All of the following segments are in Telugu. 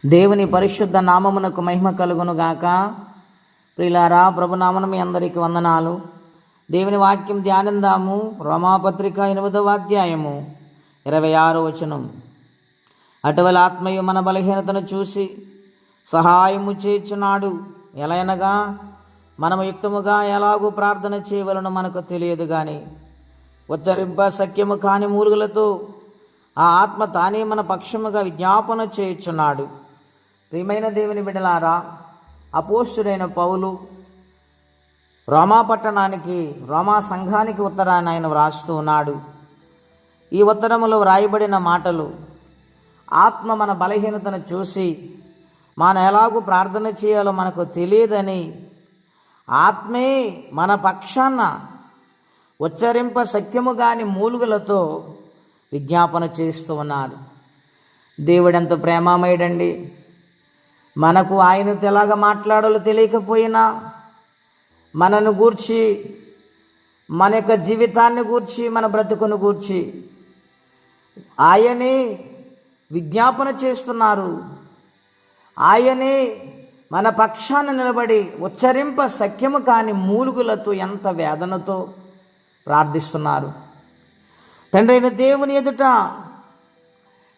దేవుని పరిశుద్ధ నామమునకు మహిమ కలుగును గాక. ప్రియులారా, ప్రభునామన మీ అందరికీ వందనాలు. దేవుని వాక్యం ధ్యానిందాము. రోమాపత్రిక 8వ అధ్యాయము 26వ వచనం. అటువల ఆత్మయు మన బలహీనతను చూసి సహాయము చేయుచున్నాడు. ఎలయనగా మనము యుక్తముగా ఎలాగూ ప్రార్థన చేయవలనో మనకు తెలియదు గాని ఉచ్చరింప సఖ్యము కాని మూలుగులతో ఆ ఆత్మ తానే మన పక్షముగా విజ్ఞాపన చేయుచున్నాడు. ప్రియమైన దేవుని బిడ్డలారా, అపోస్తుడైన పౌలు రోమా పట్టణానికి, రోమా సంఘానికి ఉత్తరాన్ని ఆయన వ్రాస్తూ ఉన్నాడు. ఈ ఉత్తరములో వ్రాయబడిన మాటలు, ఆత్మ మన బలహీనతను చూసి మనం ఎలాగూ ప్రార్థన చేయాలో మనకు తెలియదని ఆత్మే మన పక్షాన ఉచ్చరింప సఖ్యము కాని మూలుగులతో విజ్ఞాపన చేస్తూ ఉన్నారు. దేవుడెంత ప్రేమమయుడండి. మనకు ఆయనతో ఎలాగ మాట్లాడాలో తెలియకపోయినా మనను గూర్చి, మన యొక్క జీవితాన్ని గూర్చి, మన బ్రతుకును గూర్చి ఆయనే విజ్ఞాపన చేస్తున్నారు. ఆయనే మన పక్షాన నిలబడి ఉచ్చరింప సఖ్యము కాని మూలుగులతో ఎంత వేదనతో ప్రార్థిస్తున్నారు. తండ్రి అయిన దేవుని ఎదుట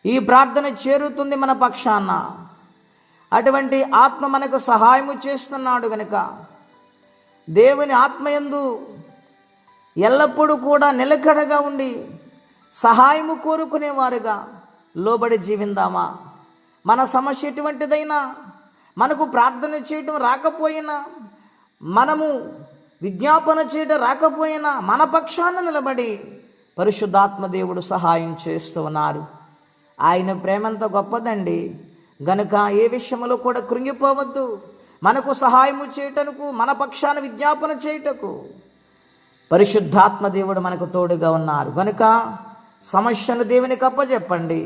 ఈ ప్రార్థన చేరుతుంది మన పక్షాన. అటువంటి ఆత్మ మనకు సహాయము చేస్తున్నాడు గనుక దేవుని ఆత్మయందు ఎల్లప్పుడూ కూడా నిలకడగా ఉండి సహాయము కోరుకునేవారుగా లోబడి జీవిందామా. మన సమస్య ఎటువంటిదైనా, మనకు ప్రార్థన చేయటం రాకపోయినా, మనము విజ్ఞాపన చేయడం రాకపోయినా మన పక్షాన నిలబడి పరిశుద్ధాత్మ దేవుడు సహాయం చేస్తూ ఉన్నారు. ఆయన ప్రేమంత గొప్పదండి గనుక ఏ విషయంలో కూడా కృంగిపోవద్దు. మనకు సహాయము చేయటకు, మన పక్షాన విజ్ఞాపన చేయుటకు పరిశుద్ధాత్మ దేవుడు మనకు తోడుగా ఉన్నారు. గనుక సమస్యను దేవునికి అప్పచెప్పండి.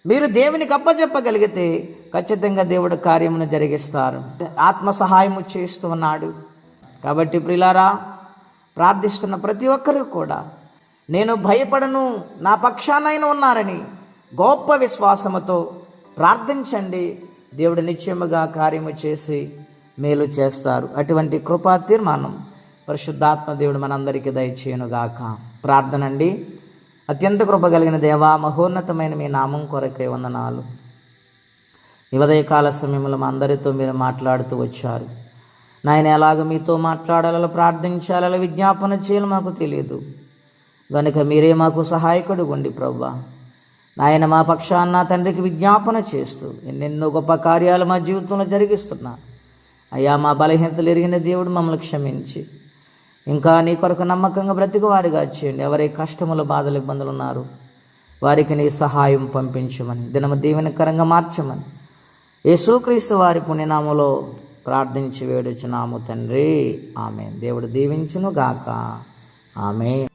మీరు దేవునికి అప్పచెప్పగలిగితే ఖచ్చితంగా దేవుడు కార్యమును జరిగిస్తారు. ఆత్మ సహాయము చేస్తూ ఉన్నాడు. కాబట్టి ప్రియులారా, ప్రార్థిస్తున్న ప్రతి ఒక్కరూ కూడా నేను భయపడను, నా పక్షానైనా ఉన్నారని గొప్ప విశ్వాసముతో ప్రార్థించండి. దేవుడు నిశ్చయముగా కార్యము చేసి మేలు చేస్తారు. అటువంటి కృపా తీర్మానం పరిశుద్ధాత్మ దేవుడు మనందరికీ దయచేయునుగాక. ప్రార్థన అండి. అత్యంత కృప కలిగిన దేవా, మహోన్నతమైన మీ నామం కొరకై వందనాలు. ఈ ఉదయకాల సమయంలో మా అందరితో మీరు మాట్లాడుతూ వచ్చారు. నాయన, ఎలాగ మీతో మాట్లాడాలో, ప్రార్థించాలో, విజ్ఞాపన చేయాలో మాకు తెలియదు కనుక మీరే మాకు సహాయకుడు ఉండి ప్రభువా, నాయన మా పక్షాన తండ్రికి విజ్ఞాపన చేస్తూ ఎన్నెన్నో గొప్ప కార్యాలు మా జీవితంలో జరిగిస్తున్నా. అయ్యా, మా బలహీనతలు ఎరిగిన దేవుడు మమ్మల్ని క్షమించి ఇంకా నీ కొరకు నమ్మకంగా బ్రతికి వారిగా చేయండి. ఎవరి కష్టములు, బాధలు, ఇబ్బందులు ఉన్నారు వారికి నీ సహాయం పంపించమని, దినము దీవెనకరంగా మార్చమని యేసుక్రీస్తు వారి పుణ్యనామములో ప్రార్థించి వేడుచున్నాము తండ్రి. ఆమేన్. దేవుడు దీవించును గాక. ఆమేన్.